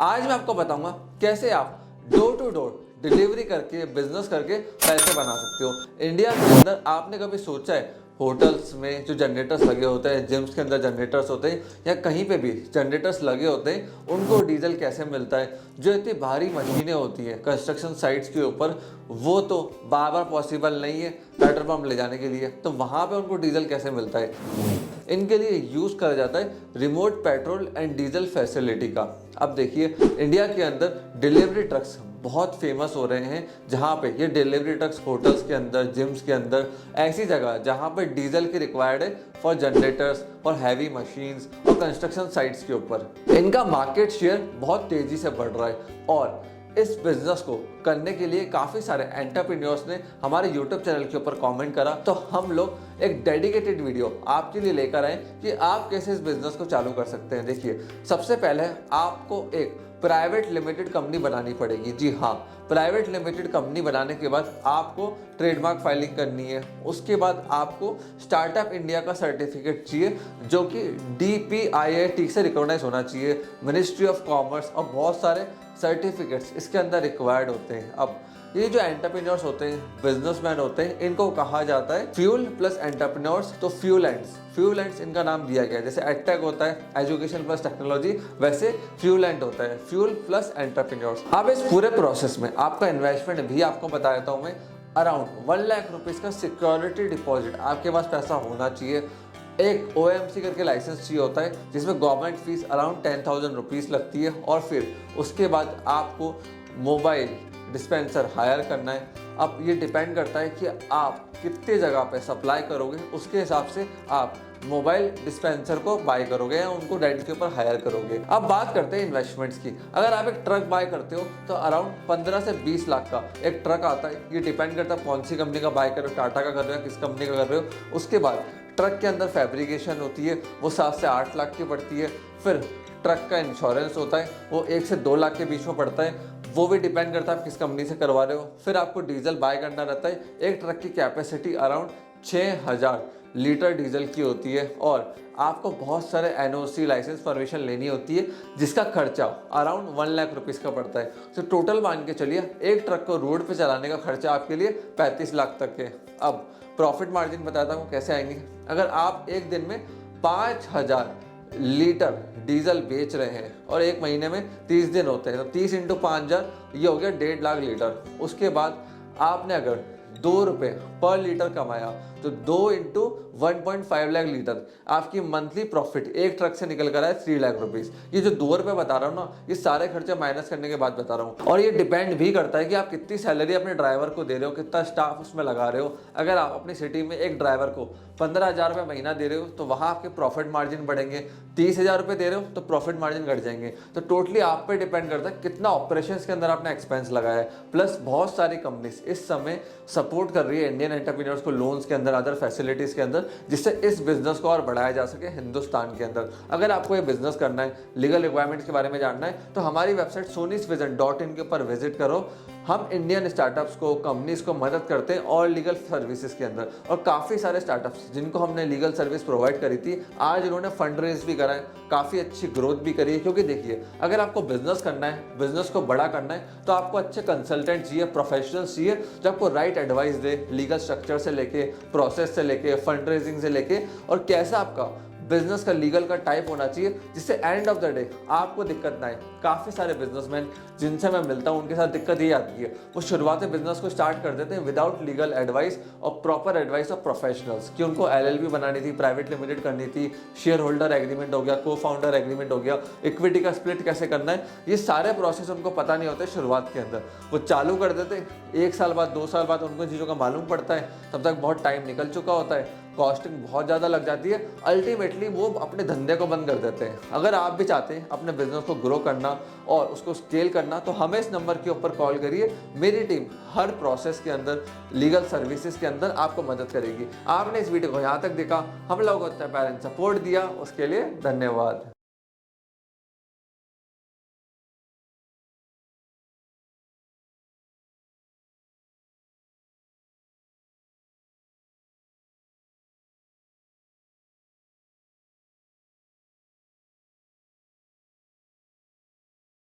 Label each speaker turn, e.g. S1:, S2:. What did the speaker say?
S1: आज मैं आपको बताऊंगा कैसे आप डोर टू डोर डिलीवरी करके बिजनेस करके पैसे बना सकते हो। इंडिया के अंदर आपने कभी सोचा है होटल्स में जो जनरेटर्स लगे होते हैं, जिम्स के अंदर जनरेटर्स होते हैं या कहीं पे भी जनरेटर्स लगे होते हैं, उनको डीजल कैसे मिलता है? जो इतनी भारी मशीनें होती हैं कंस्ट्रक्शन साइट्स के ऊपर, वो तो बार बार पॉसिबल नहीं है पेट्रोल पंप ले जाने के लिए, तो वहाँ पे उनको डीजल कैसे मिलता है? इनके लिए यूज़ करा जाता है remote petrol and diesel facility का। अब देखिए, इंडिया के अंदर डिलीवरी ट्रक्स बहुत फेमस हो रहे हैं, जहाँ पे ये डिलीवरी ट्रक्स होटल्स के अंदर, जिम्स के अंदर, ऐसी जगह जहाँ पे डीजल की रिक्वायर्ड है फॉर जनरेटर्स और हैवी मशीन्स और कंस्ट्रक्शन साइट्स के ऊपर इनका मार्केट शेयर बहुत तेज़ी से बढ़ रहा है। और इस बिजनेस को करने के लिए काफ़ी सारे एंटरप्रेन्योर्स ने हमारे YouTube चैनल के ऊपर कमेंट करा, तो हम लोग एक डेडिकेटेड वीडियो आपके लिए लेकर आए कि आप कैसे इस बिजनेस को चालू कर सकते हैं। देखिए, सबसे पहले आपको एक प्राइवेट लिमिटेड कंपनी बनानी पड़ेगी। जी हाँ, प्राइवेट लिमिटेड कंपनी बनाने के बाद आपको ट्रेडमार्क फाइलिंग करनी है। उसके बाद आपको स्टार्टअप इंडिया का सर्टिफिकेट चाहिए, जो कि DPIIT से रिकॉग्नाइज होना चाहिए, मिनिस्ट्री ऑफ कॉमर्स, और बहुत सारे सर्टिफिकेट्स इसके अंदर रिक्वायर्ड होते हैं। अब ये जो एंटरप्रेन्योर्स होते हैं, बिजनेसमैन होते हैं, इनको कहा जाता है फ्यूल प्लस एंटरप्रेन्योर्स। तो फ्यूलेंट्स इनका नाम दिया गया है। जैसे एडटेक होता है एजुकेशन प्लस टेक्नोलॉजी, वैसे फ्यूलेंट होता है फ्यूल प्लस एंटरप्रेन्योर्स। अब इस पूरे प्रोसेस में आपका इन्वेस्टमेंट भी आपको बता देता हूँ मैं, अराउंड 1 लाख रुपीज़ का सिक्योरिटी डिपॉजिट आपके पास पैसा होना चाहिए। एक OMC करके लाइसेंस चाहिए होता है, जिसमें गवर्नमेंट फीस अराउंड 10,000 रुपीज़ लगती है। और फिर उसके बाद आपको मोबाइल डिस्पेंसर हायर करना है। अब ये डिपेंड करता है कि आप कितने जगह पे सप्लाई करोगे, उसके हिसाब से आप मोबाइल डिस्पेंसर को बाय करोगे या उनको रेंट के ऊपर हायर करोगे। अब बात करते हैं इन्वेस्टमेंट्स की। अगर आप एक ट्रक बाय करते हो तो अराउंड 15 से 20 लाख का एक ट्रक आता है। ये डिपेंड करता है कौन सी कंपनी का बाय कर रहे हो, टाटा का कर रहे हो, किस कंपनी का कर रहे हो। उसके बाद ट्रक के अंदर फैब्रिकेशन होती है, वो 7 से 8 लाख की पड़ती है। फिर ट्रक का इंश्योरेंस होता है, वो 1 से 2 लाख के बीच में पड़ता है, वो भी डिपेंड करता है आप किस कंपनी से करवा रहे हो। फिर आपको डीजल बाय करना रहता है। एक ट्रक की कैपेसिटी अराउंड 6000 लीटर डीजल की होती है, और आपको बहुत सारे NOC लाइसेंस परमिशन लेनी होती है, जिसका खर्चा अराउंड 1 लाख रुपीज़ का पड़ता है। तो टोटल मान के चलिए एक ट्रक को रोड पे चलाने का खर्चा आपके लिए 35 लाख तक है। अब प्रॉफिट मार्जिन बताता हूँ कैसे आएंगे। अगर आप एक दिन में 5000 लीटर डीजल बेच रहे हैं और एक महीने में 30 दिन होते हैं, तो 30 × 5000 ये हो गया 1.5 लाख लीटर। उसके बाद आपने अगर 2 रुपये पर लीटर कमाया तो 2 × 1.5 लाख लीटर आपकी मंथली प्रॉफिट एक ट्रक से निकल कर आए 3 लाख रुपीज़। ये जो 2 रुपये बता रहा हूँ ना, ये सारे खर्चे माइनस करने के बाद बता रहा हूँ। और ये डिपेंड भी करता है कि आप कितनी सैलरी अपने ड्राइवर को दे रहे हो, कितना स्टाफ उसमें लगा रहे हो। अगर आप अपनी सिटी में एक ड्राइवर को 15,000 रुपये महीना दे रहे हो तो वहाँ आपके प्रॉफिट मार्जिन बढ़ेंगे। 30,000 रुपये दे रहे हो तो प्रॉफिट मार्जिन घट जाएंगे। तो टोटली आप पे डिपेंड करता है कितना ऑपरेशन के अंदर आपने एक्सपेंस लगाया है। प्लस बहुत सारी कंपनीज इस समय सपोर्ट कर रही है इंडियन एंटरप्रेन्योर्स को लोन्स के अंदर, अदर फैसिलिटीज़ के अंदर, जिससे इस बिजनेस को और बढ़ाया जा सके हिंदुस्तान के अंदर। अगर आपको ये बिजनेस करना है, लीगल रिक्वायरमेंट्स के बारे में जानना है, तो हमारी वेबसाइट sonysvision.in के ऊपर विजिट करो। हम इंडियन स्टार्टअप्स को, कंपनीज को मदद करते हैं और लीगल सर्विसेज के अंदर। और काफ़ी सारे स्टार्टअप्स जिनको हमने लीगल सर्विस प्रोवाइड करी थी, आज उन्होंने फंड रेज भी करा है, काफ़ी अच्छी ग्रोथ भी करी है। क्योंकि देखिए, अगर आपको बिजनेस करना है, बिजनेस को बड़ा करना है, तो आपको अच्छे कंसल्टेंट चाहिए, प्रोफेशनल्स चाहिए, जो आपको राइट एडवाइस दे, लीगल स्ट्रक्चर से लेके, प्रोसेस से लेके, फंड रेजिंग से लेके, और कैसा आपका बिजनेस का लीगल का टाइप होना चाहिए, जिससे एंड ऑफ द डे आपको दिक्कत ना आए। काफ़ी सारे बिजनेसमैन जिनसे मैं मिलता हूँ, उनके साथ दिक्कत ये आती है, वो शुरुआती बिजनेस को स्टार्ट कर देते हैं विदाउट लीगल एडवाइस और प्रॉपर एडवाइस ऑफ प्रोफेशनल्स, कि उनको LLP बनानी थी, प्राइवेट लिमिटेड करनी थी, शेयर होल्डर एग्रीमेंट हो गया, को फाउंडर एग्रीमेंट हो गया, इक्विटी का स्प्लिट कैसे करना है, ये सारे प्रोसेस उनको पता नहीं होते शुरुआत के अंदर। वो चालू कर देते, 1 साल बाद, 2 साल बाद उनको चीज़ों का मालूम पड़ता है, तब तक बहुत टाइम निकल चुका होता है, कॉस्टिंग बहुत ज़्यादा लग जाती है, अल्टीमेटली वो अपने धंधे को बंद कर देते हैं। अगर आप भी चाहते हैं अपने बिजनेस को ग्रो करना और उसको स्केल करना, तो हमें इस नंबर के ऊपर कॉल करिए। मेरी टीम हर प्रोसेस के अंदर, लीगल सर्विसेज के अंदर आपको मदद करेगी। आपने इस वीडियो को यहाँ तक देखा, हम लोगों को पेरेंट सपोर्ट दिया, उसके लिए धन्यवाद।